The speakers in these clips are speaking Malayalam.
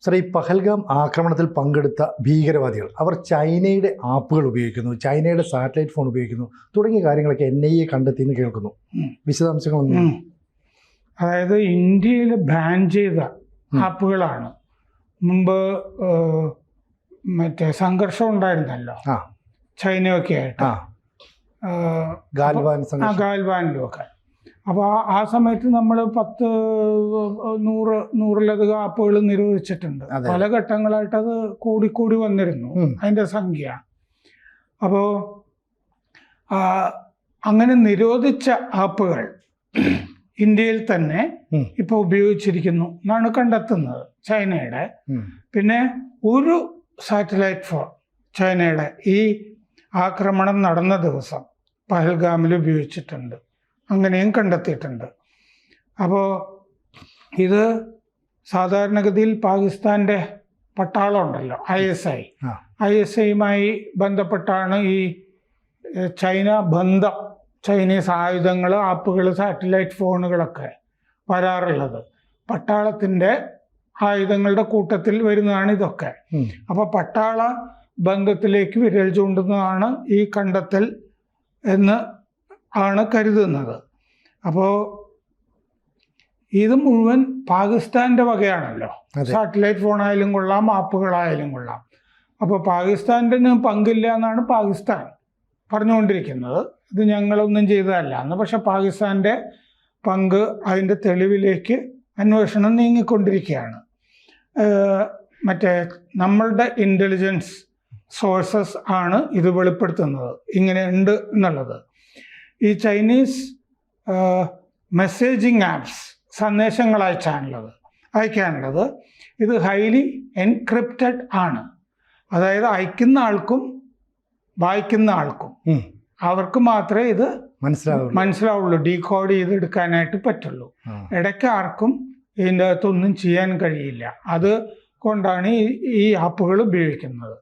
സാർ, ഈ പഹൽഗാം ആക്രമണത്തിൽ പങ്കെടുത്ത ഭീകരവാദികൾ അവർ ചൈനയുടെ ആപ്പുകൾ ഉപയോഗിക്കുന്നു, ചൈനയുടെ സാറ്റലൈറ്റ് ഫോൺ ഉപയോഗിക്കുന്നു തുടങ്ങിയ കാര്യങ്ങളൊക്കെ NIA കണ്ടെത്തിയെന്ന് കേൾക്കുന്നു. വിശദാംശങ്ങളൊന്നും. അതായത് ഇന്ത്യയിൽ ബാൻ ചെയ്ത ആപ്പുകളാണ്. മുമ്പ് മറ്റേ സംഘർഷം ഉണ്ടായിരുന്നല്ലോ ചൈനയൊക്കെ ആയിട്ട്, ഗാൽവാനിലും ഒക്കെ. അപ്പോൾ ആ സമയത്ത് നമ്മൾ 100-100-ലധികം ആപ്പുകൾ നിരോധിച്ചിട്ടുണ്ട്. പല ഘട്ടങ്ങളായിട്ട് അത് കൂടിക്കൂടി വന്നിരുന്നു അതിൻ്റെ സംഖ്യ. അപ്പോൾ അങ്ങനെ നിരോധിച്ച ആപ്പുകൾ ഇന്ത്യയിൽ തന്നെ ഇപ്പോൾ ഉപയോഗിച്ചിരിക്കുന്നു എന്നാണ് കണ്ടെത്തുന്നത് ചൈനയുടെ. പിന്നെ ഒരു സാറ്റലൈറ്റ് ഫോൺ ചൈനയുടെ ഈ ആക്രമണം നടന്ന ദിവസം പഹൽഗാമിൽ ഉപയോഗിച്ചിട്ടുണ്ട്, അങ്ങനെയും കണ്ടെത്തിയിട്ടുണ്ട്. അപ്പോൾ ഇത് സാധാരണഗതിയിൽ പാകിസ്ഥാൻ്റെ പട്ടാളം ഉണ്ടല്ലോ, ISI ബന്ധപ്പെട്ടാണ് ഈ ചൈന ബന്ധം, ചൈനീസ് ആയുധങ്ങൾ, ആപ്പുകൾ, സാറ്റലൈറ്റ് ഫോണുകളൊക്കെ വരാറുള്ളത്. പട്ടാളത്തിൻ്റെ ആയുധങ്ങളുടെ കൂട്ടത്തിൽ വരുന്നതാണ് ഇതൊക്കെ. അപ്പോൾ പട്ടാള ബന്ധത്തിലേക്ക് വിരൽ ചൂണ്ടുന്നതാണ് ഈ കണ്ടെത്തൽ എന്ന് ആണ് കരുതുന്നത്. അപ്പോൾ ഇത് മുഴുവൻ പാകിസ്ഥാൻ്റെ വകയാണല്ലോ. സാറ്റലൈറ്റ് ഫോണായാലും കൊള്ളാം, ആപ്പുകളായാലും കൊള്ളാം. അപ്പോൾ പാകിസ്ഥാൻ്റെ പങ്കില്ല എന്നാണ് പാകിസ്ഥാൻ പറഞ്ഞുകൊണ്ടിരിക്കുന്നത്. ഇത് ഞങ്ങളൊന്നും ചെയ്തതല്ല എന്ന്. പക്ഷെ പാകിസ്ഥാൻ്റെ പങ്ക്, അതിൻ്റെ തെളിവിലേക്ക് അന്വേഷണം നീങ്ങിക്കൊണ്ടിരിക്കുകയാണ്. മറ്റേ നമ്മളുടെ ഇൻ്റലിജൻസ് സോഴ്സസ് ആണ് ഇത് വെളിപ്പെടുത്തുന്നത് ഇങ്ങനെ ഉണ്ട് എന്നുള്ളത്. ഈ ചൈനീസ് മെസ്സേജിങ് ആപ്സ്, സന്ദേശങ്ങൾ അയക്കാനുള്ളത് ഇത് ഹൈലി എൻക്രിപ്റ്റഡ് ആണ്. അതായത് അയക്കുന്ന ആൾക്കും വായിക്കുന്ന ആൾക്കും അവർക്ക് മാത്രമേ ഇത് മനസ്സിലാവുള്ളൂ, ഡീകോഡ് ചെയ്തെടുക്കാനായിട്ട് പറ്റുള്ളൂ. ഇടയ്ക്ക് ആർക്കും ഇതിൻ്റെ അകത്തൊന്നും ചെയ്യാൻ കഴിയില്ല. അത് കൊണ്ടാണ് ഈ ആപ്പുകൾ ഉപയോഗിക്കുന്നത്.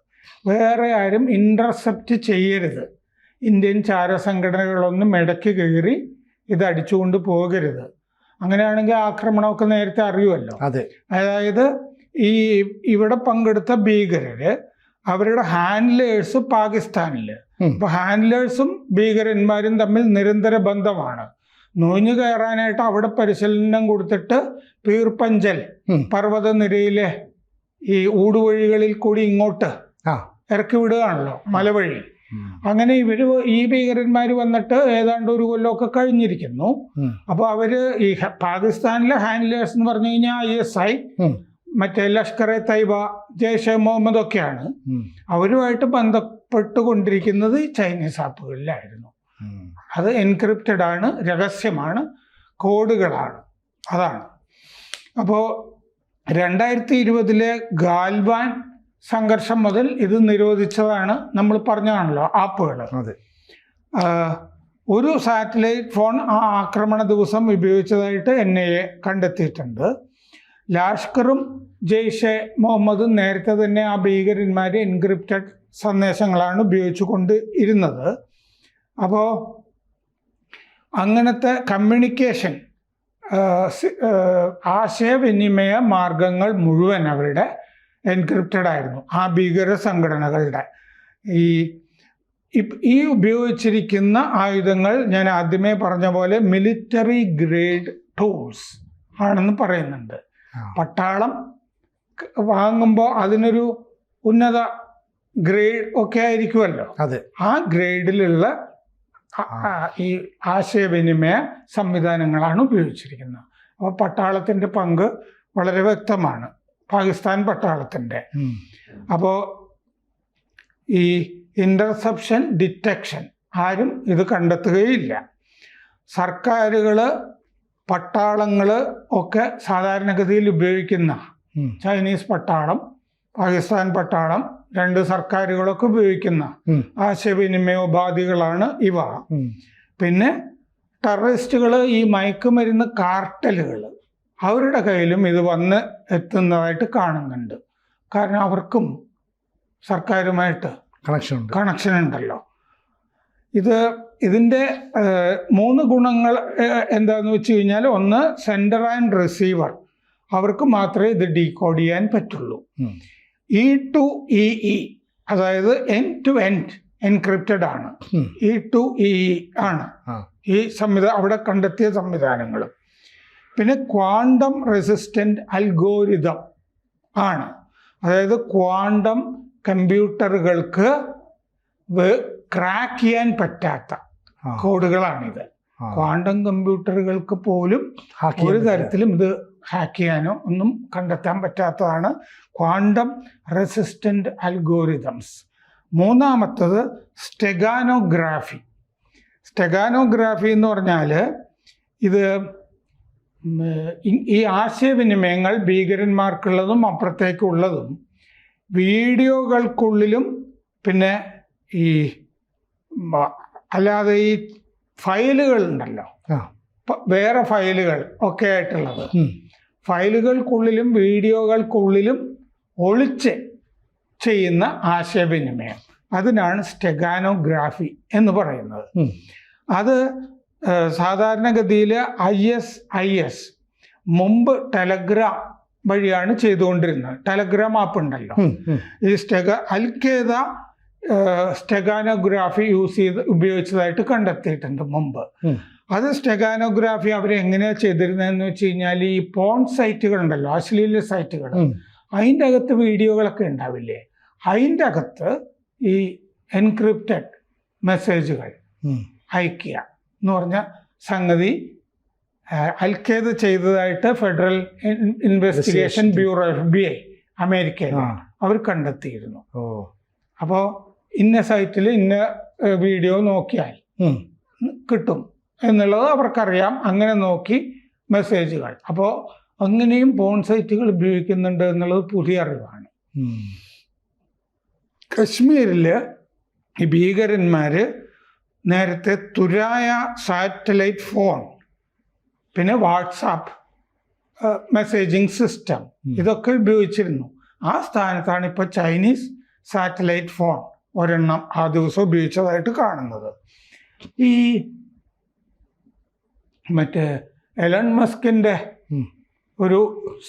വേറെ ആരും ഇൻ്റർസെപ്റ്റ് ചെയ്യരുത്. ഇന്ത്യൻ ചാരസംഘടനകളൊന്നും ഇടയ്ക്ക് കയറി ഇത് അടിച്ചുകൊണ്ട് പോകരുത്. അങ്ങനെയാണെങ്കിൽ ആക്രമണമൊക്കെ നേരത്തെ അറിയുമല്ലോ. അതായത് ഇവിടെ പങ്കെടുത്ത ഭീകരര് അവരുടെ ഹാൻഡ്ലേഴ്സ് പാകിസ്ഥാനിൽ. അപ്പോൾ ഹാൻഡ്ലേഴ്സും ഭീകരന്മാരും തമ്മിൽ നിരന്തര ബന്ധമാണ്. നുഴഞ്ഞു കയറാനായിട്ട് അവിടെ പരിശീലനം കൊടുത്തിട്ട് പീർപ്പഞ്ചൽ പർവ്വതനിരയിലെ ഈ ഊടുവഴികളിൽ കൂടി ഇങ്ങോട്ട് ഇറക്കി വിടുകയാണല്ലോ, മലവഴി. അങ്ങനെ ഈ ഭീകരന്മാർ വന്നിട്ട് ഏതാണ്ട് ഒരു കൊല്ലമൊക്കെ കഴിഞ്ഞിരിക്കുന്നു. അപ്പോൾ അവര് ഈ പാകിസ്ഥാനിലെ ഹാൻഡ്ലേഴ്സ് എന്ന് പറഞ്ഞു കഴിഞ്ഞാൽ ISI, മറ്റേ ലഷ്കർ-e തൈബ, ജയ്ഷെ മുഹമ്മദ് ഒക്കെയാണ്. അവരുമായിട്ട് ബന്ധപ്പെട്ടുകൊണ്ടിരിക്കുന്നത് ചൈനീസ് ആപ്പുകളിലായിരുന്നു. അത് എൻക്രിപ്റ്റഡ് ആണ്, രഹസ്യമാണ്, കോഡുകളാണ്, അതാണ്. അപ്പോൾ 2020 ഗാൽവാൻ സംഘർഷം മുതൽ ഇത് നിരോധിച്ചതാണ്. നമ്മൾ പറഞ്ഞാണല്ലോ ആപ്പുകൾ. ഒരു സാറ്റലൈറ്റ് ഫോൺ ആ ആക്രമണ ദിവസം ഉപയോഗിച്ചതായിട്ട് NIA കണ്ടെത്തിയിട്ടുണ്ട്. ലഷ്കറും ജയ്ഷെ മുഹമ്മദും നേരത്തെ തന്നെ ആ ഭീകരന്മാർ എൻക്രിപ്റ്റഡ് സന്ദേശങ്ങളാണ് ഉപയോഗിച്ചു കൊണ്ട് ഇരുന്നത്. അപ്പോൾ അങ്ങനത്തെ കമ്മ്യൂണിക്കേഷൻ, ആശയവിനിമയ മാർഗങ്ങൾ മുഴുവൻ അവരുടെ എൻക്രിപ്റ്റഡ് ആയിരുന്നു, ആ ഭീകര സംഘടനകളുടെ. ഈ ഉപയോഗിച്ചിരിക്കുന്ന ആയുധങ്ങൾ ഞാൻ ആദ്യമേ പറഞ്ഞ പോലെ മിലിറ്ററി ഗ്രേഡ് ടൂൾസ് ആണെന്ന് പറയുന്നുണ്ട്. പട്ടാളം വാങ്ങുമ്പോൾ അതിനൊരു ഉന്നത ഗ്രേഡ് ഒക്കെ ആയിരിക്കുമല്ലോ. ആ ഗ്രേഡിലുള്ള ഈ ആശയവിനിമയ സംവിധാനങ്ങളാണ് ഉപയോഗിച്ചിരിക്കുന്നത്. അപ്പോൾ പട്ടാളത്തിൻ്റെ പങ്ക് വളരെ വ്യക്തമാണ്, പാകിസ്ഥാൻ പട്ടാളത്തിൻ്റെ. അപ്പോൾ ഈ ഇൻ്റർസെപ്ഷൻ ഡിറ്റക്ഷൻ ആരും ഇത് കണ്ടെത്തുകയില്ല. സർക്കാരുകൾ, പട്ടാളങ്ങൾ ഒക്കെ സാധാരണഗതിയിൽ ഉപയോഗിക്കുന്ന, ചൈനീസ് പട്ടാളം, പാകിസ്ഥാൻ പട്ടാളം, രണ്ട് സർക്കാരുകളൊക്കെ ഉപയോഗിക്കുന്ന ആശയവിനിമയ ഉപാധികളാണ് ഇവ. പിന്നെ ടെററിസ്റ്റുകൾ, ഈ മയക്കുമരുന്ന് കാർട്ടലുകൾ, അവരുടെ കയ്യിലും ഇത് വന്ന് എത്തുന്നതായിട്ട് കാണുന്നുണ്ട്. കാരണം അവർക്കും സർക്കാരുമായിട്ട് കണക്ഷൻ ഉണ്ടല്ലോ. ഇതിൻ്റെ 3 ഗുണങ്ങൾ എന്താണെന്ന് വെച്ച് കഴിഞ്ഞാൽ, ഒന്ന് സെൻഡർ ആൻഡ് റിസീവർ, അവർക്ക് മാത്രമേ ഇത് ഡീകോഡ് ചെയ്യാൻ പറ്റുള്ളൂ. E2EE അതായത് എൻഡ് ടു എൻഡ് എൻക്രിപ്റ്റഡ് ആണ്. E2EE ആണ് ഈ അവിടെ കണ്ടെത്തിയ സംവിധാനങ്ങൾ. പിന്നെ ക്വാണ്ടം റെസിസ്റ്റന്റ് അൽഗോരിതം ആണ്. അതായത് ക്വാണ്ടം കമ്പ്യൂട്ടറുകൾക്ക് ക്രാക്ക് ചെയ്യാൻ പറ്റാത്ത കോഡുകളാണിത്. ക്വാണ്ടം കമ്പ്യൂട്ടറുകൾക്ക് പോലും ഒരു തരത്തിലും ഇത് ഹാക്ക് ചെയ്യാനോ ഒന്നും കണ്ടെത്താൻ പറ്റാത്തതാണ് ക്വാണ്ടം റെസിസ്റ്റന്റ് അൽഗോരിതംസ്. മൂന്നാമത്തത് സ്റ്റെഗാനോഗ്രാഫി. സ്റ്റെഗാനോഗ്രാഫി എന്ന് പറഞ്ഞാൽ ഇത് ഈ ആശയവിനിമയങ്ങൾ ഭീകരന്മാർക്കുള്ളതും അപ്പുറത്തേക്കുള്ളതും വീഡിയോകൾക്കുള്ളിലും പിന്നെ ഈ അല്ലാതെ ഈ ഫയലുകൾ ഉണ്ടല്ലോ, വേറെ ഫയലുകൾ ഒക്കെ ആയിട്ടുള്ളത്, ഫയലുകൾക്കുള്ളിലും വീഡിയോകൾക്കുള്ളിലും ഒളിച്ച് ചെയ്യുന്ന ആശയവിനിമയം, അതിനാണ് സ്റ്റെഗാനോഗ്രാഫി എന്ന് പറയുന്നത്. അത് സാധാരണഗതിയിൽ ISIS മുമ്പ് ടെലഗ്രാം വഴിയാണ് ചെയ്തുകൊണ്ടിരുന്നത്. ടെലഗ്രാം ആപ്പ് ഉണ്ടല്ലോ, ഈ അൽഖ്വയ്ദ സ്റ്റെഗാനോഗ്രാഫി ഉപയോഗിച്ചതായിട്ട് കണ്ടെത്തിയിട്ടുണ്ട് മുമ്പ്. അത് സ്റ്റെഗാനോഗ്രാഫി അവരെങ്ങനെയാണ് ചെയ്തിരുന്നതെന്ന് വെച്ച് കഴിഞ്ഞാൽ ഈ പോൺ സൈറ്റുകൾ ഉണ്ടല്ലോ, അശ്ലീല സൈറ്റുകൾ, അതിൻ്റെ അകത്ത് വീഡിയോകളൊക്കെ ഉണ്ടാവില്ലേ, അതിൻ്റെ അകത്ത് ഈ എൻക്രിപ്റ്റഡ് മെസ്സേജുകൾ അയക്കുക എന്ന് പറഞ്ഞ സംഗതി അൽഖ്വയ്ദ ചെയ്തതായിട്ട് ഫെഡറൽ ഇൻവെസ്റ്റിഗേഷൻ ബ്യൂറോ FBI അമേരിക്കയിൽ അവർ കണ്ടെത്തിയിരുന്നു. അപ്പോൾ ഇന്ന സൈറ്റിൽ ഇന്ന വീഡിയോ നോക്കിയാൽ കിട്ടും എന്നുള്ളത് അവർക്കറിയാം. അങ്ങനെ നോക്കി മെസ്സേജുകൾ, അപ്പോൾ അങ്ങനെയും പോൺ സൈറ്റുകൾ ഉപയോഗിക്കുന്നുണ്ട് എന്നുള്ളത് പുതിയ അറിവാണ്. കശ്മീരിൽ ഈ ഭീകരന്മാർ നേരത്തെ തുരായ സാറ്റലൈറ്റ് ഫോൺ, പിന്നെ വാട്സാപ്പ് മെസ്സേജിങ് സിസ്റ്റം, ഇതൊക്കെ ഉപയോഗിച്ചിരുന്നു. ആ സ്ഥാനത്താണ് ഇപ്പോൾ ചൈനീസ് സാറ്റലൈറ്റ് ഫോൺ ഒരെണ്ണം ആ ദിവസം ഉപയോഗിച്ചതായിട്ട് കാണുന്നത്. ഈ മറ്റേ എലൺ മസ്കിൻ്റെ ഒരു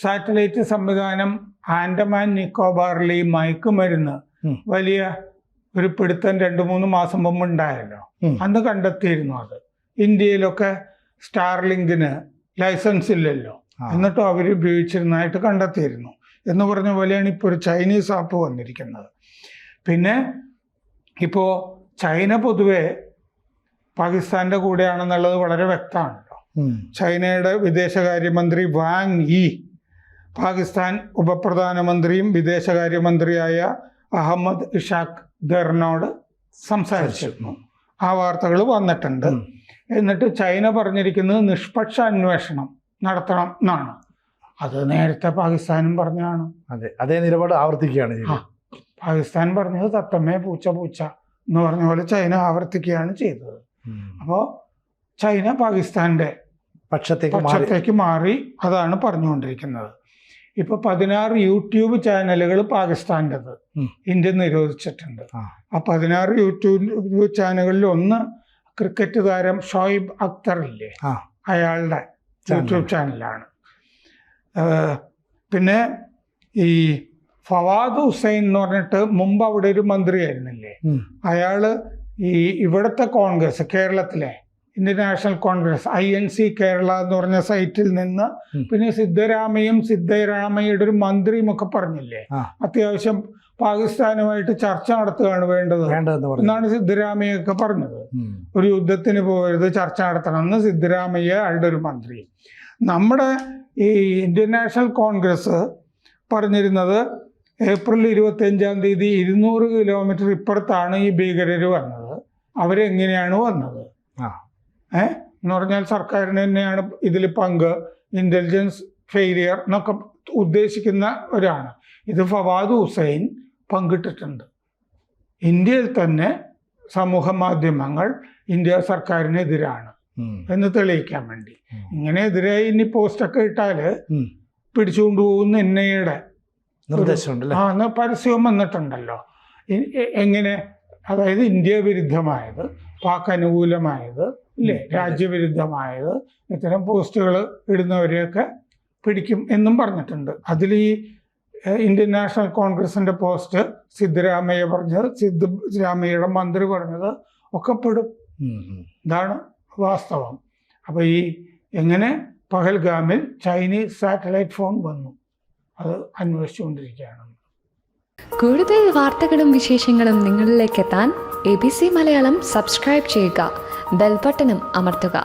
സാറ്റലൈറ്റ് സംവിധാനം ആൻഡമാൻ നിക്കോബാറിൽ ഈ മയക്കുമരുന്ന് വലിയ ഒരു പിടുത്തം 2-3 മാസം മുമ്പ് ഉണ്ടായല്ലോ, അന്ന് കണ്ടെത്തിയിരുന്നു. അത് ഇന്ത്യയിലൊക്കെ സ്റ്റാർലിങ്കിന് ലൈസൻസ് ഇല്ലല്ലോ, എന്നിട്ടും അവർ ഉപയോഗിച്ചിരുന്നതായിട്ട് കണ്ടെത്തിയിരുന്നു എന്ന് പറഞ്ഞ പോലെയാണ് ഇപ്പോൾ ഒരു ചൈനീസ് ആപ്പ് വന്നിരിക്കുന്നത്. പിന്നെ ഇപ്പോൾ ചൈന പൊതുവെ പാകിസ്ഥാൻ്റെ കൂടെയാണെന്നുള്ളത് വളരെ വ്യക്തമാണല്ലോ. ചൈനയുടെ വിദേശകാര്യമന്ത്രി വാങ് യി പാകിസ്ഥാൻ ഉപപ്രധാനമന്ത്രിയും വിദേശകാര്യമന്ത്രിയായ അഹമ്മദ് ഇഷാഖ് ദറിനോട് സംസാരിച്ചിരുന്നു. ആ വാർത്തകൾ വന്നിട്ടുണ്ട്. എന്നിട്ട് ചൈന പറഞ്ഞിരിക്കുന്നത് നിഷ്പക്ഷ അന്വേഷണം നടത്തണം എന്നാണ്. അത് നേരത്തെ പാകിസ്ഥാനും പറഞ്ഞാണ്. അതേ നിലപാട് ആവർത്തിക്കുകയാണ്. പാകിസ്ഥാൻ പറഞ്ഞത് തത്തമ്മേ പൂച്ച പൂച്ച എന്ന് പറഞ്ഞ പോലെ ചൈന ആവർത്തിക്കുകയാണ് ചെയ്തത്. അപ്പോൾ ചൈന പാകിസ്ഥാൻ്റെ പക്ഷത്തേക്ക് മാറി അതാണ് പറഞ്ഞുകൊണ്ടിരിക്കുന്നത്. ഇപ്പോൾ 16 യൂട്യൂബ് ചാനലുകൾ പാകിസ്ഥാൻ്റെത് ഇന്ത്യ നിരോധിച്ചിട്ടുണ്ട്. ആ 16 യൂട്യൂബ് ചാനലുകളിൽ ഒന്ന് ക്രിക്കറ്റ് താരം ഷോയിബ് അക്തർ ഇല്ലേ, അയാളുടെ യൂട്യൂബ് ചാനലാണ്. പിന്നെ ഈ ഫവാദ് ഹുസൈൻ എന്ന് പറഞ്ഞിട്ട് മുമ്പ് അവിടെ ഒരു മന്ത്രിയായിരുന്നില്ലേ, അയാള് ഈ ഇവിടുത്തെ കോൺഗ്രസ്, കേരളത്തിലെ Indian national Congress INC Kerala എന്ന് പറഞ്ഞ സൈറ്റിൽ നിന്ന് പിന്നെ സിദ്ധരാമയ്യയുടെ ഒരു മന്ത്രിയും ഒക്കെ പറഞ്ഞില്ലേ, അത്യാവശ്യം പാകിസ്ഥാനുമായിട്ട് ചർച്ച നടത്തുകയാണ് വേണ്ടത് എന്നാണ് സിദ്ധരാമയ്യൊക്കെ പറഞ്ഞത്. ഒരു യുദ്ധത്തിന് പോകരുത്, ചർച്ച നടത്തണമെന്ന് സിദ്ധരാമയ്യ അയാളുടെ ഒരു മന്ത്രി. നമ്മുടെ ഈ ഇന്ത്യൻ നാഷണൽ കോൺഗ്രസ് പറഞ്ഞിരുന്നത് ഏപ്രിൽ 25-ാം തീയതി 200 കിലോമീറ്റർ ഇപ്പുറത്താണ് ഈ ഭീകരർ വന്നത്. അവരെങ്ങനെയാണ് വന്നത് എന്ന് പറഞ്ഞാൽ സർക്കാരിന് തന്നെയാണ് ഇതിൽ പങ്ക്, ഇൻ്റലിജൻസ് ഫെയിലിയർ എന്നൊക്കെ ഉദ്ദേശിക്കുന്നവരാണ്. ഇത് ഫവാദ് ഹുസൈൻ പങ്കിട്ടിട്ടുണ്ട്. ഇന്ത്യയിൽ തന്നെ സമൂഹ മാധ്യമങ്ങൾ ഇന്ത്യ സർക്കാരിനെതിരാണ് എന്ന് തെളിയിക്കാൻ വേണ്ടി. ഇങ്ങനെ എതിരായി ഇനി പോസ്റ്റൊക്കെ ഇട്ടാൽ പിടിച്ചുകൊണ്ടുപോകുന്ന NIA നിർദ്ദേശമുണ്ട്, പരസ്യവും വന്നിട്ടുണ്ടല്ലോ. എങ്ങനെ, അതായത് ഇന്ത്യ വിരുദ്ധമായത്, പാക് അനുകൂലമായത്, ഇല്ലേ, രാജ്യവിരുദ്ധമായത്, ഇത്തരം പോസ്റ്റുകൾ ഇടുന്നവരെയൊക്കെ പിടിക്കും എന്നും പറഞ്ഞിട്ടുണ്ട്. അതിൽ ഈ ഇന്ത്യൻ നാഷണൽ കോൺഗ്രസിൻ്റെ പോസ്റ്റ് സിദ്ധരാമയ്യ പറഞ്ഞത്, സിദ്ധരാമയ്യയുടെ മന്ത്രി പറഞ്ഞത് ഒക്കെ പെടും. ഇതാണ് വാസ്തവം. അപ്പോൾ ഈ എങ്ങനെ പഹൽഗാമിൽ ചൈനീസ് സാറ്റലൈറ്റ് ഫോൺ വന്നു, അത് അന്വേഷിച്ചുകൊണ്ടിരിക്കുകയാണ്. കൂടുതൽ വാർത്തകളും വിശേഷങ്ങളും നിങ്ങളിലേക്ക് എത്താൻ ABC മലയാളം സബ്സ്ക്രൈബ് ചെയ്യുക, ബെൽബട്ടനും അമർത്തുക.